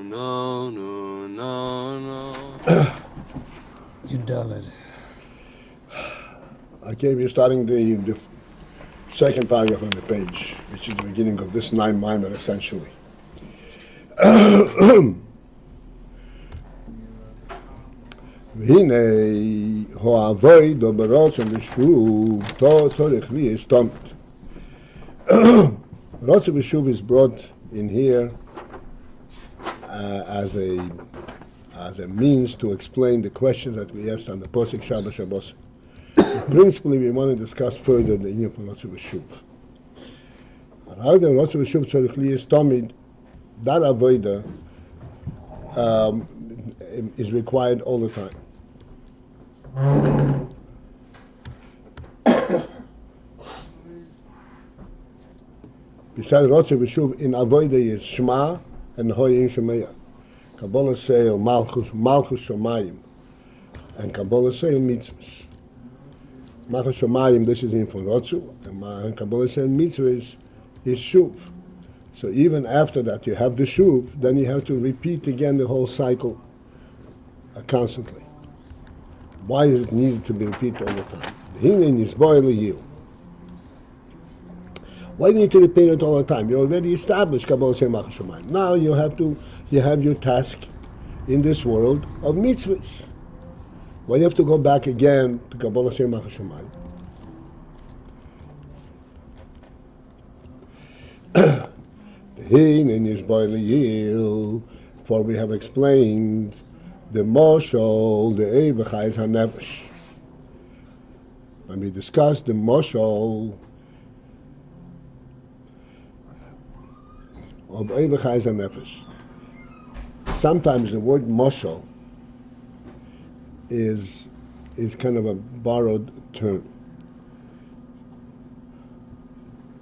You done it. Okay, we're starting the second paragraph on the page, which is the beginning of this 9 mimer essentially. והנה הועבוי דוברות של שוב תו צורך ויסתומת. Rotze B'Shuv is brought in here as a means to explain the questions that we asked on the Posik Shabbat Shabbos. Principally, we want to discuss further the union from Rotze B'Shuv. However, Rotze B'Shuv tzorich liyes tamid, that avoida is required all the time. Besides Rotze B'Shuv, in avoida is Shema and Hoyin Shemeya. Kabbalah Seil, Malchus Shomayim, and Kabbalah Seil Mitzvahs. Malchus Shomayim, this is in from Rotzu, and Kabbalah Seil Mitzvahs is Shuv. So even after that you have the Shuv, then you have to repeat again the whole cycle constantly. Why is it needed to be repeated all the time? The Hinin is boiling yield. Why do you need to repeat it all the time? You already established Kabbalah Seil Malchus Shomayim. Now you have your task in this world of mitzvahs. Why do you have to go back again to Kabbalah Seil Malchus Shomayim? In his boiling, for we have explained the moshol, the Eibachais HaNefesh. When we discussed the moshol of Eibachais HaNefesh, sometimes the word moshol is kind of a borrowed term.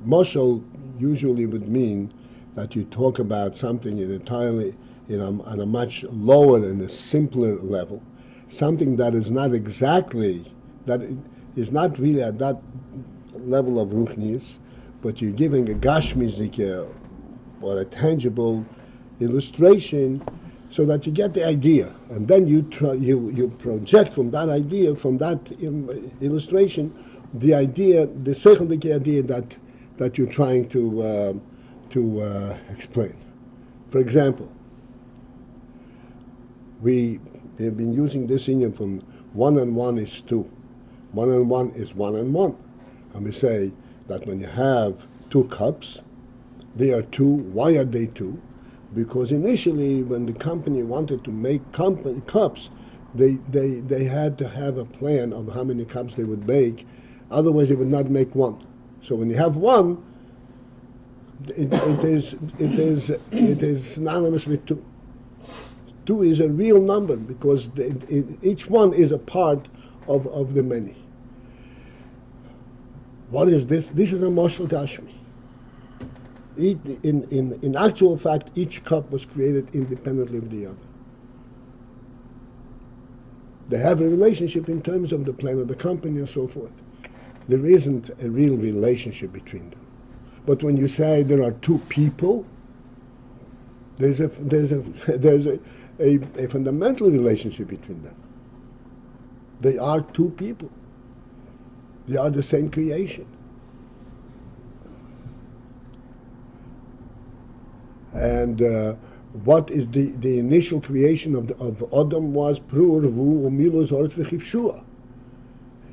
Moshol usually would mean that you talk about something entirely on a much lower and a simpler level, something that is not really at that level of ruchnius, but you're giving a gashmizik or a tangible illustration so that you get the idea, and then you project from that idea, from that illustration, the idea, the second idea that you're trying to explain. For example, we have been using this Indian from 1 and 1 is 2. 1 and 1 is 1 and 1. And we say that when you have 2 cups, they are 2. Why are they 2? Because initially, when the company wanted to make cups, they had to have a plan of how many cups they would make. Otherwise, they would not make 1. So when you have 1, it is synonymous with 2. 2 is a real number because each one is a part of the many. What is this? This is a Moshel Gashmi. In actual fact, each cup was created independently of the other. They have a relationship in terms of the plan of the company and so forth. There isn't a real relationship between them. But when you say there are 2 people, there's a fundamental relationship between them. They are 2 people. They are the same creation. And what is the initial creation of Adam was Prur, Vu, Umilos, Oretz, V'chivshua.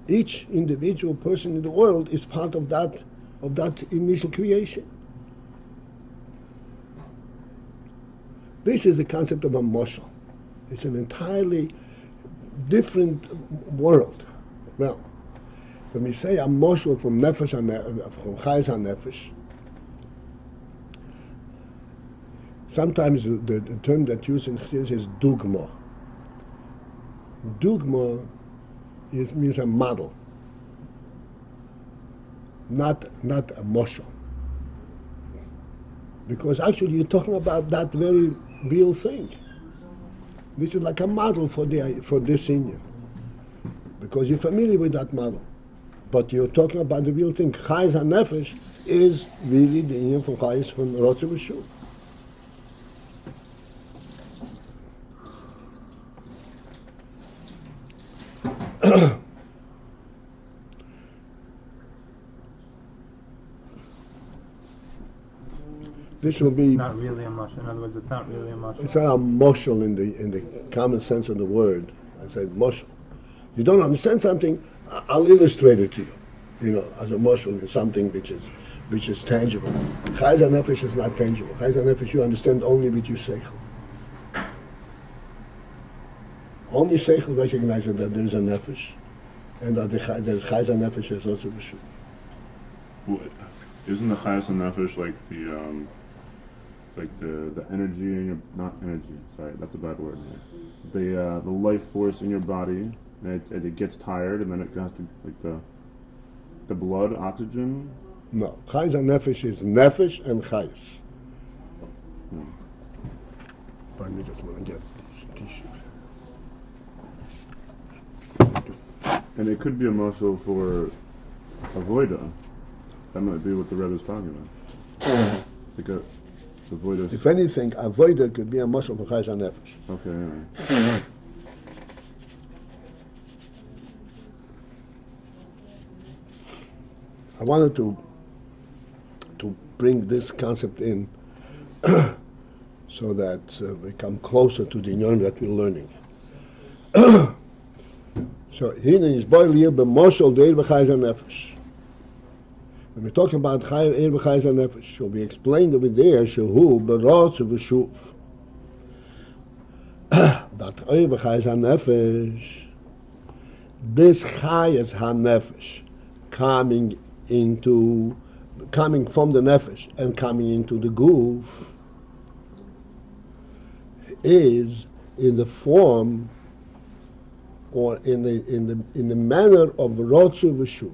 Each individual person in the world is part of that initial creation. This is the concept of a moshel. It's an entirely different world. Well, when we say a moshel from nefesh from chayes nefesh, sometimes the term that used in Chassidus is dugma. Dugma means a model, not a moshel. Because actually you're talking about that very real thing. This is like a model for this Indian. Because you're familiar with that model. But you're talking about the real thing. Chayes HaNefesh is really the Indian from Chayes from Rotze B'Shuv. This will be. It's not really a mushal. In other words, it's not really a mushal. It's not a mushal in the common sense of the word. I said mushal. You don't understand something, I'll illustrate it to you. You know, as a mushal is something which is tangible. Chayz HaNefesh is not tangible. Chayz HaNefesh you understand only with your seichel. Only seichel recognizes that there is a nefesh, and that the Chayz HaNefesh is also b'shuv. Well, isn't the Chayas Nefesh like the energy in your, not energy, sorry, that's a bad word. The life force in your body, and it gets tired, and then it has to, like the blood, oxygen? No, Chayz HaNefesh is nefesh and chayes. Pardon me, just want to get this t-shirt. And it could be a muscle for avoida. That might be what the Rebbe is talking about. Like avoida. If anything, avoida could be a muscle for Chayz HaNefesh. Okay, yeah. I wanted to bring this concept in so that we come closer to the inyan that we're learning. So here is boil here b'moshel deir b'chayz HaNefesh. When we talk about deir b'chayz HaNefesh, so we explained over there shehu b'rotz v'shuv. That deir b'chayz HaNefesh, this chayz HaNefesh coming from the nefesh and coming into the goof is in the form or in the manner of rotzu v'shuv.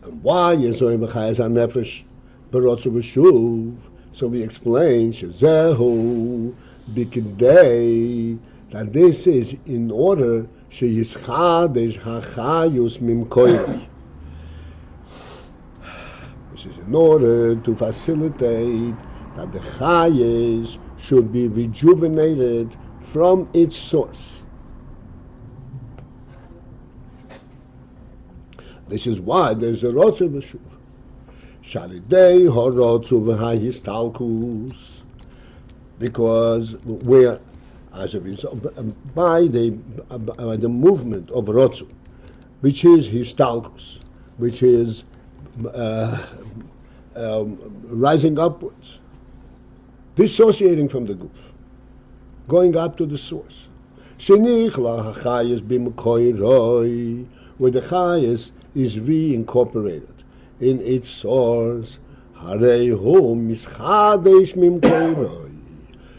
And why is so b'chayz HaNefesh b'rotzu v'shuv? So we explain shezehu b'kidei, that this is in order sheyischadish hachayus mimkoyri. This is in order to facilitate that the chayes should be rejuvenated from its source. This is why there's a rotzu b'shuv. Shalidei horotzu v'hahistalkus. Because we're, as a result, by the movement of rotzu, which is histalkus, which is rising upwards, dissociating from the goof, going up to the source. Shenichla hachayis b'mkoiroi, where the chayis is reincorporated in its source. Harehu mischadesh mimkoiroi.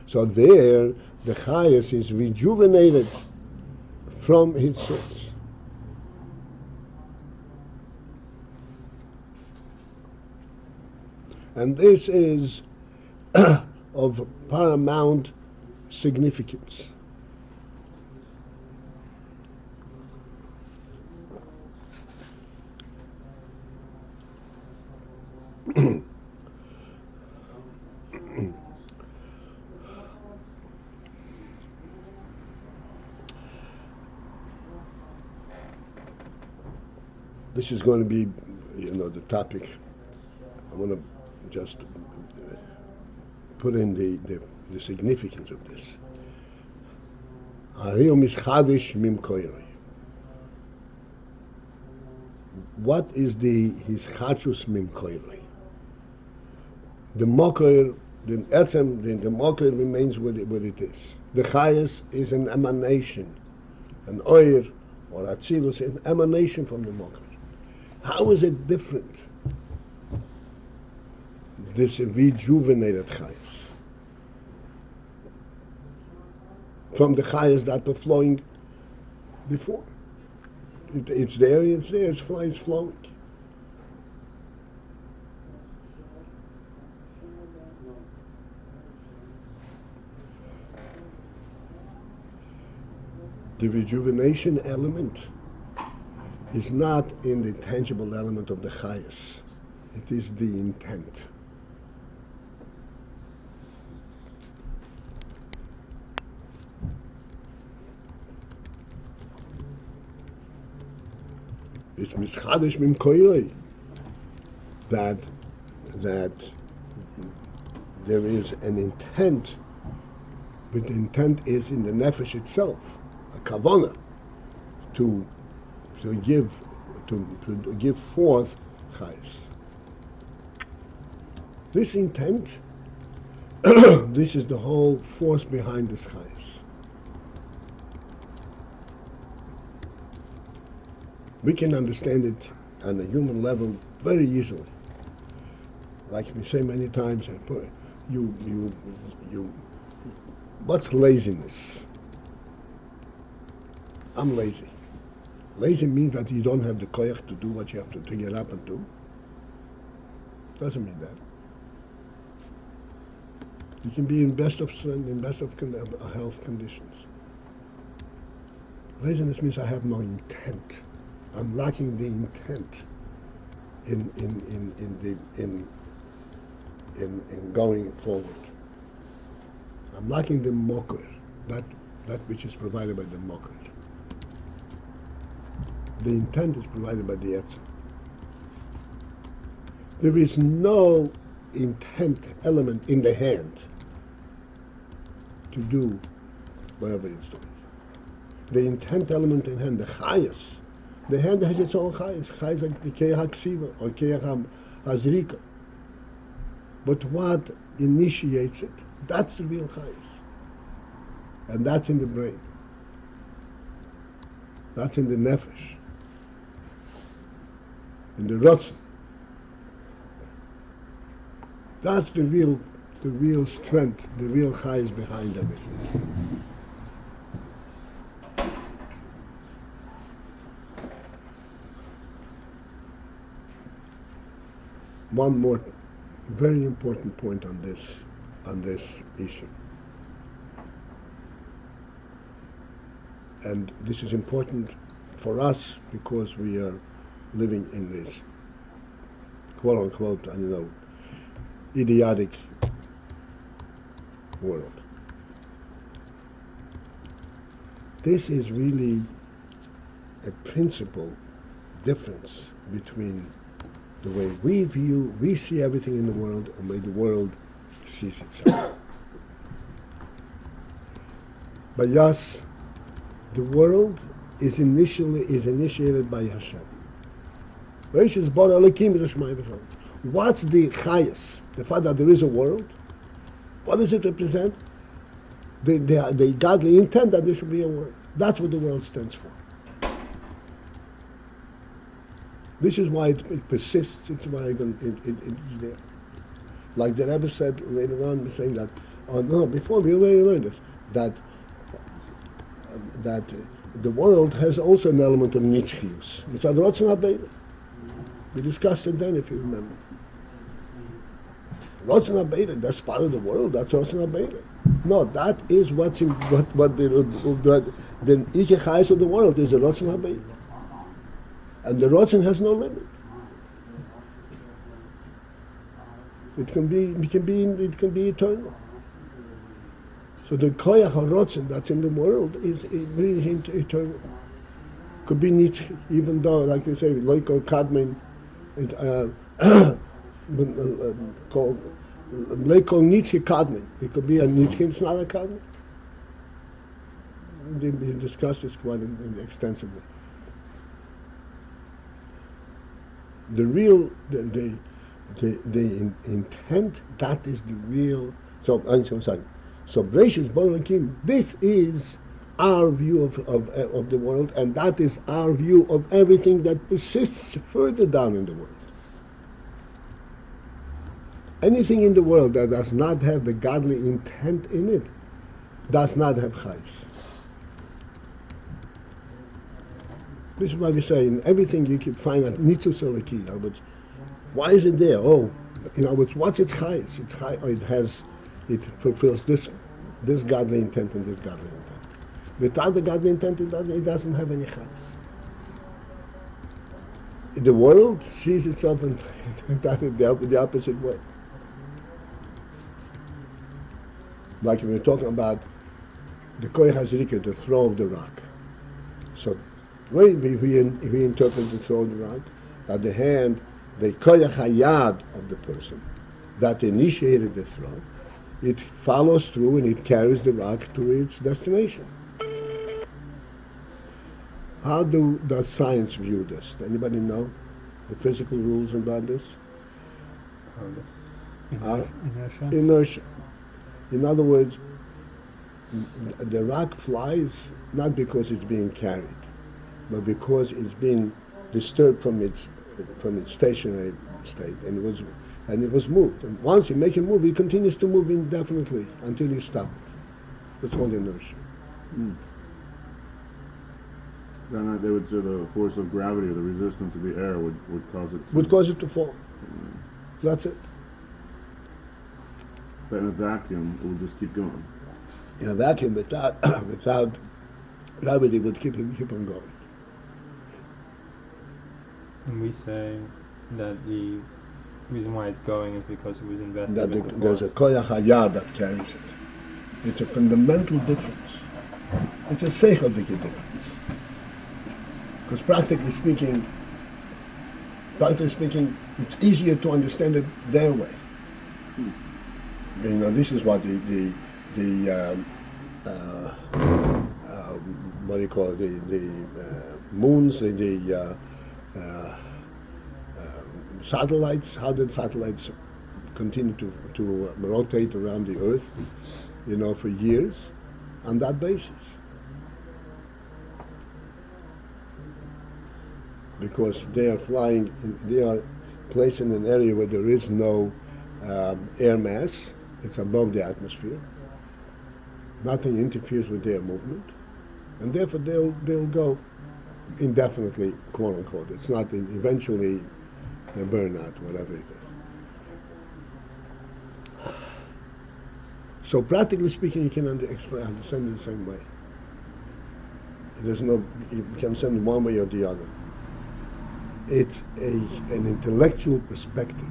So there, the chayas is rejuvenated from its source. And this is of paramount significance. This is going to be, the topic. I want to just put in the significance of this. What is the hischachus mimkoiroi? The mokoir, the mokoir remains what it is. The chayas is an emanation, an oir or atzilus, an emanation from the mokoir. How is it different? This rejuvenated chayas from the chayas that were flowing before. It's there, it's flowing. The rejuvenation element is not in the tangible element of the chayas. It is the intent. It's mischadesh mim koiroi. That there is an intent, but the intent is in the nefesh itself, a kavanah, to give forth chayes. This intent, this is the whole force behind this chayes. We can understand it on a human level very easily. Like we say many times, what's laziness? I'm lazy. Lazy means that you don't have the koyach to do what you have to get up and do. Doesn't mean that. You can be in best of strength, in best of health conditions. Laziness means I have no intent. I'm lacking the intent in going forward. I'm lacking the mocker, that which is provided by the mocker. The intent is provided by the etzem. There is no intent element in the hand to do whatever it's doing. The intent element in hand, the chayas, the hand has its own chayas. Chayas like the keach haksiva or keach hazrika. But what initiates it? That's the real chayas. And that's in the brain. That's in the nefesh. In the rotzen. That's the real strength, the real chayas behind everything. One more very important point on this issue. And this is important for us because we are living in this quote unquote, idiotic world. This is really a principal difference between the way we see everything in the world and the way the world sees itself. By us, the world is initiated by Hashem. What's the chayas? The fact that there is a world. What does it represent? The godly intent that there should be a world. That's what the world stands for. This is why it persists. It's why it is there. Like the Rebbe said later on, saying that, before we already learned this, that the world has also an element of nitzchius. It's ad rotzen habeira. We discussed it then, if you remember. Rotzen habeira, that's part of the world. That's rotzen habeira. No, that is what the Ike Chayes of the world is the rotzen habeira. And the rotzen has no limit. It can be eternal. So the koyach harotzen that's in the world is really eternal. Could be nitzchi, even though, like they say, loiko kadmin, called loiko nitzchi kadmin. It could be a nitzchi. It's not a kadmin. We discussed this quite extensively. The real, the intent, that is the real. So Beis Barakim, this is our view of the world, and that is our view of everything that persists further down in the world. Anything in the world that does not have the godly intent in it does not have chayes. This is why we say in everything you can find out nitzus eliki. But why is it there? What's its chayes? Its chayes, it fulfills this godly intent and this godly intent. Without the godly intent, it doesn't have any chayes. The world sees itself in the opposite way. Like we were talking about the koyach hazrika, the throw of the rock. So Well, if we interpret the throw the rock, that the hand, the koyach hayad of the person that initiated the throw, it follows through and it carries the rock to its destination. How does science view this? Anybody know the physical rules about this? Inertia. Inertia. In other words, the rock flies not because it's being carried, but because it's being disturbed from its stationary state, and it was moved. And once you make it move, it continues to move indefinitely until you stop it. That's called inertia. Then they would say the force of gravity or the resistance of the air would cause it to... Would cause it to fall. That's it. But in a vacuum, it would just keep going. In a vacuum, without gravity, it would keep on going. And we say that the reason why it's going is because it was invested That with the there's a force. koyach hayad that carries it. It's a fundamental difference. It's a seichel difference. Because practically speaking, it's easier to understand it their way. You know, this is what the what do you call it? The moons, the satellites. How did satellites continue to rotate around the Earth? You know, for years, on that basis. Because they are flying, they are placed in an area where there is no air mass. It's above the atmosphere. Nothing interferes with their movement, and therefore they'll go indefinitely, quote unquote. It's not eventually they burn out, whatever it is. So practically speaking, you can understand it the same way. There's no, you can understand it one way or the other. It's an intellectual perspective.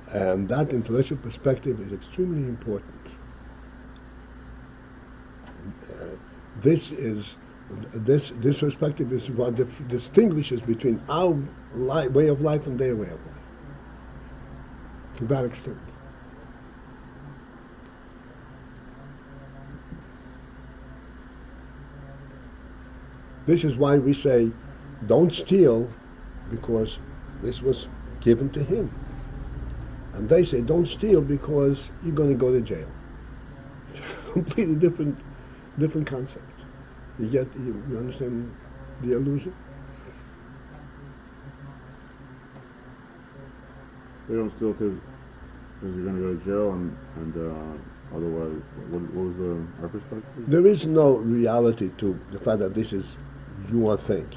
And that intellectual perspective is extremely important. This perspective is what distinguishes between our way of life and their way of life. To that extent. This is why we say, don't steal, because this was given to him. And they say, don't steal because you're going to go to jail. It's a completely different concept. You understand the illusion? They don't steal because you're going to go to jail, and otherwise, what was our perspective? There is no reality to the fact that this is your thing.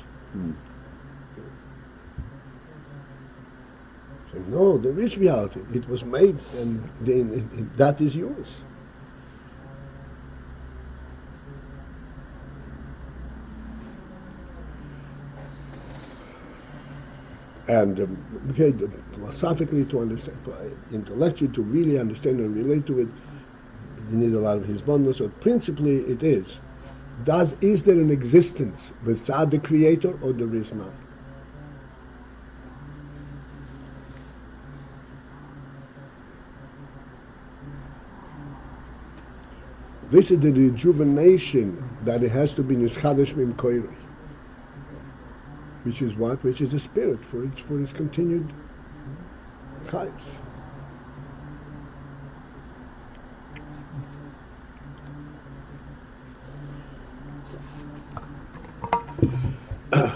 So, no, there is reality. It was made, and that is yours. And philosophically to understand, intellectually to really understand and relate to it, you need a lot of his bonus. So principally, it is: is there an existence without the Creator, or there is not? This is the rejuvenation that it has to be nischadesh mim koirei. Which is what? Which is the spirit for its continued chayes.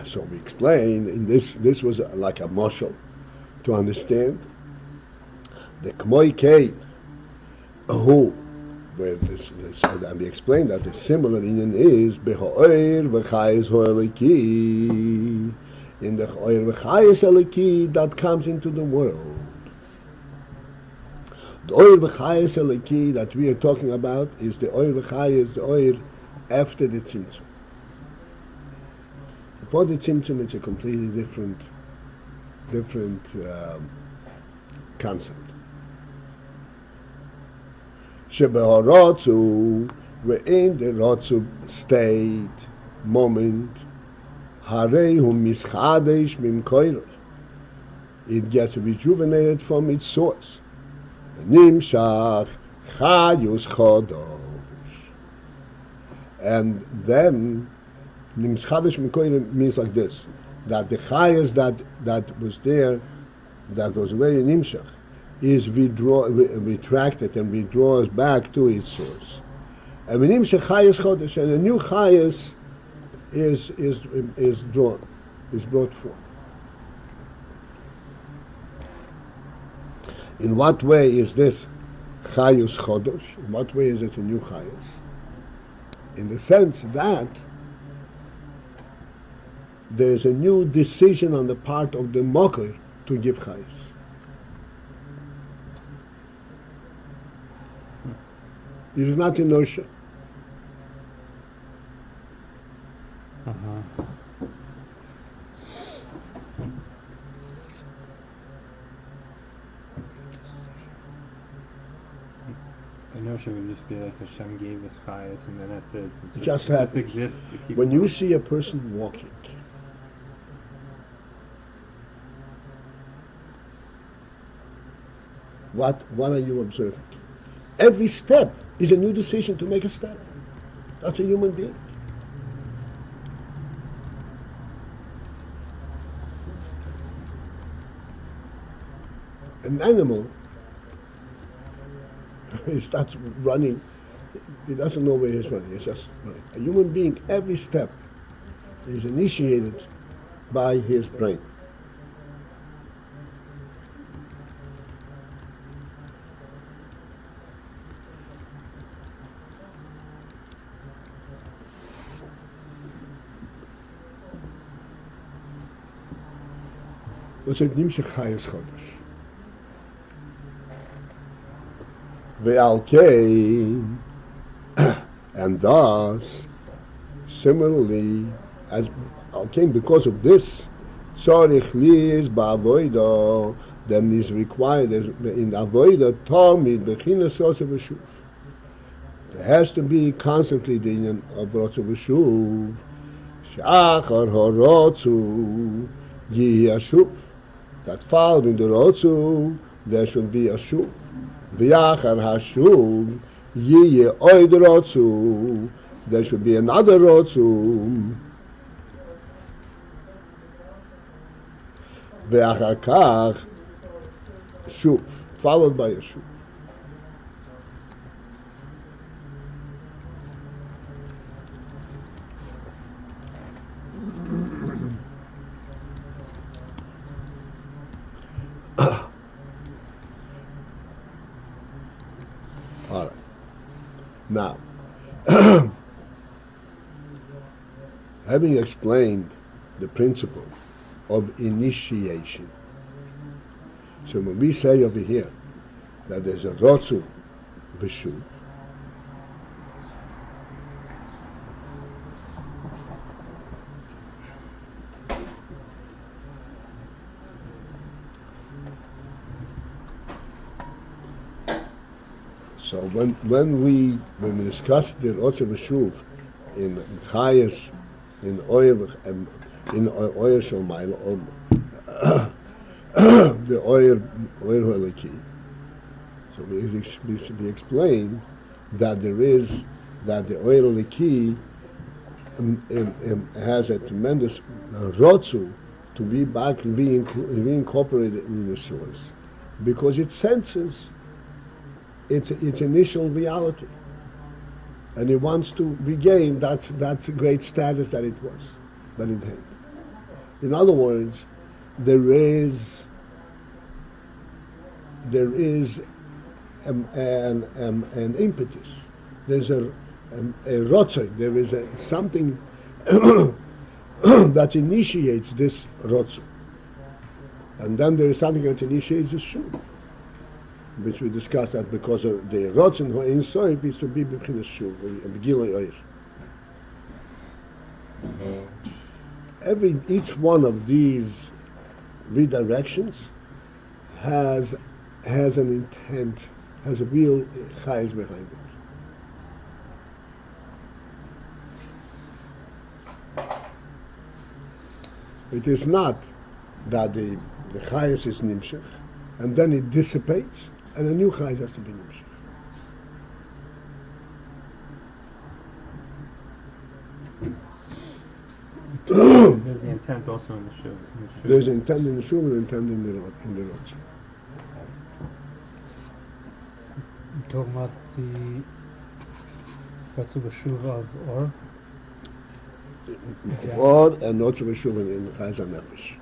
So we explain in this was like a mashal to understand the k'moi kein who. Where and we explained that the similar Ayin is beho'er v'chayes ho'eliki, in the ho'er v'chayes eliki that comes into the world. The oir v'chayes eliki that we are talking about is the oir v'chayes, the oir after the tzimtzum. For the Tzimtzum, it's a completely different concept. Shebeharotzu, we're the Rotzu state, moment, harei hu mischadesh mim koiroi. It gets rejuvenated from its source. Nimshach chayus chodosh. And then, nimschadesh mim koiroi means like this, that the chayus that was there, that was very nimshach, is retracted and withdraws back to its source. And nimshach chayus chodosh, and a new chayus is brought forth. In what way is this chayus chodosh? In what way is it a new chayus? In the sense that there is a new decision on the part of the mocker to give chayus. It is not inertia. Inertia would just be like Hashem gave us chayas and then that's it. It just happens. Exists to keep When you see a person walking, what are you observing? Every step is a new decision to make a step. That's a human being. An animal, he starts running, he doesn't know where he's running, he's just running. A human being, every step is initiated by his brain. What's it? Nimshach chayus chodosh. Ve'alkein, and thus, similarly, as alkein, because of this, tzorich li's ba'avoida, then is required in avoida tamid bechinas rotzav v'shuv. There has to be constantly the union of rotzav v'shuv. She'achar harotzu yihi ashuv. That following the rotzu, there should be a shuv. V'yachar hashuv yihi oid rotzu. There should be another rotzu. V'achar kach shuv, followed by a shuv. All right. Now, having explained the principle of initiation, so when we say over here that there's a rotzu v'shuv, so when we discuss the rotzu v'shuv in chayas, in oil and in oil shalmayla, the oil halaki. So we explain that the oil halaki has a tremendous rotzu to be back reincorporated in the source, because it senses its initial reality, and it wants to regain that great status that it had. In other words, there is an impetus. There's a rotze. There is something that initiates this rotze, and then there is something that initiates the shuv, which we discussed that because of the rotze in soif is to be b'chinas shuv, a gilui oir. each one of these redirections has an intent, has a real chayes behind it. It is not that the chayes is nimshach, and then it dissipates, and a new chayes has to be nimshach. There's the intent also in the shuv. There's intent in the shuv and intent in the rotz. You're talking about the Ratzu B'Shuv of Or? Or and not to be shuv in chayes nefesh.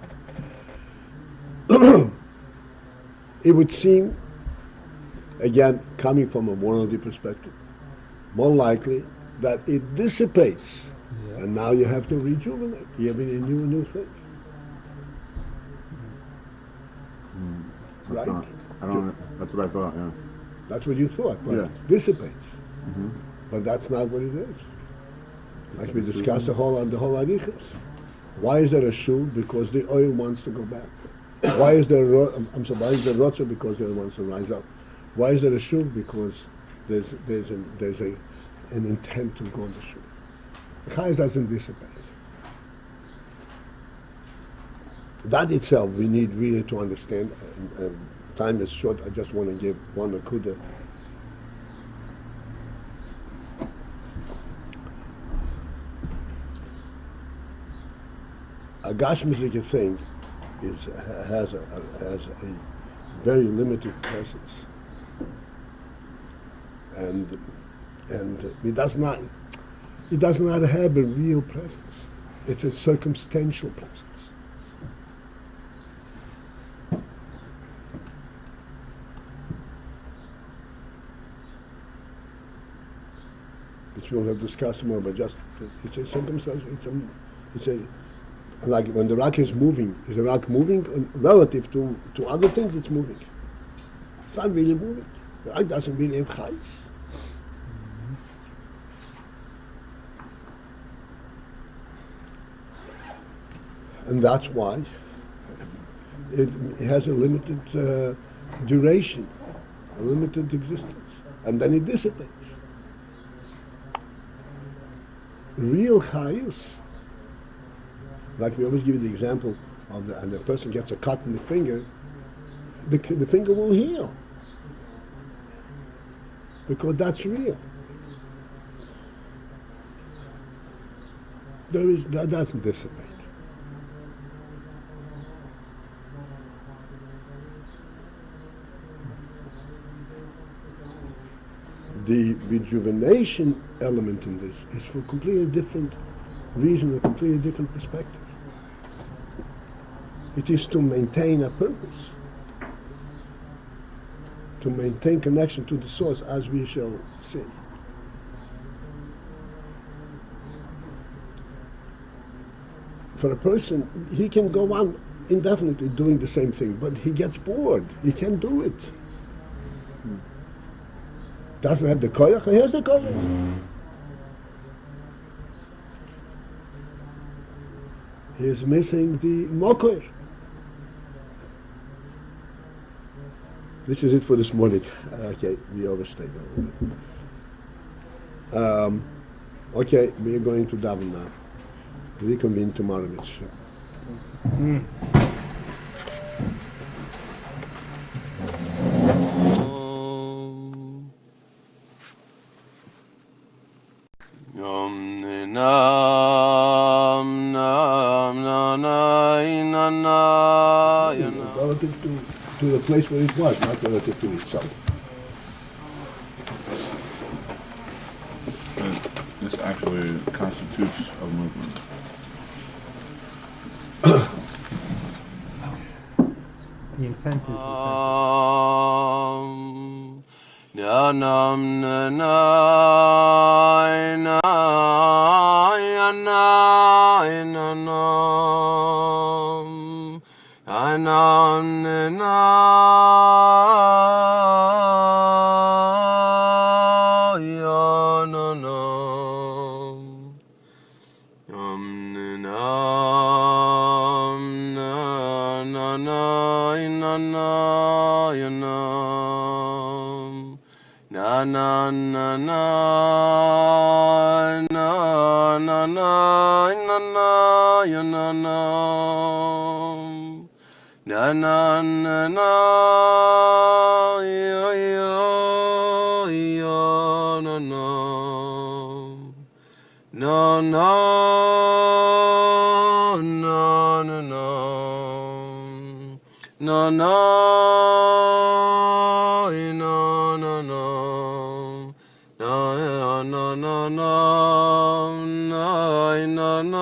It would seem, again, coming from a morality perspective, more likely that it dissipates, and now you have to rejuvenate. You have a new thing, right? I don't know. That's what I thought. Yeah. That's what you thought, but it dissipates. Mm-hmm. But that's not what it is. Like we discussed the whole arichas. Why is there a shuv? Because the oil wants to go back. Why is there why is there rotza? Because the oil wants to rise up. Why is there a shuv? Because there's an intent to go on the shuv. The chayes doesn't dissipate. That itself we need really to understand. Time is short. I just want to give one akuda. A gashmistic thing has a very limited presence, and it does not have a real presence. It's a circumstantial presence. Which we'll have discussed more, but just it's a circumstance. It's a like when the rock is moving, is the rock moving relative to other things? It's moving. It's not really moving. The rock doesn't really have chayes. And that's why it has a limited duration, a limited existence, and then it dissipates. Real chayus, like we always give you the example of and the person gets a cut in the finger, the finger will heal because that's real. That doesn't dissipate. The rejuvenation element in this is for a completely different reason, a completely different perspective. It is to maintain a purpose, to maintain connection to the source, as we shall see. For a person, he can go on indefinitely doing the same thing, but he gets bored. He can't do it. Doesn't have the koyach, he has the koyach. He is missing the mokoir. This is it for this morning. Okay, we overstayed a little bit. Okay, we are going to daven now. Reconvene tomorrow, Mitzvah. Relative to the place where it was, not relative to itself. This actually constitutes a movement. The intent is the intent. na na na ya na na na na na na na na na ya na na na na ya ya ya na na na na na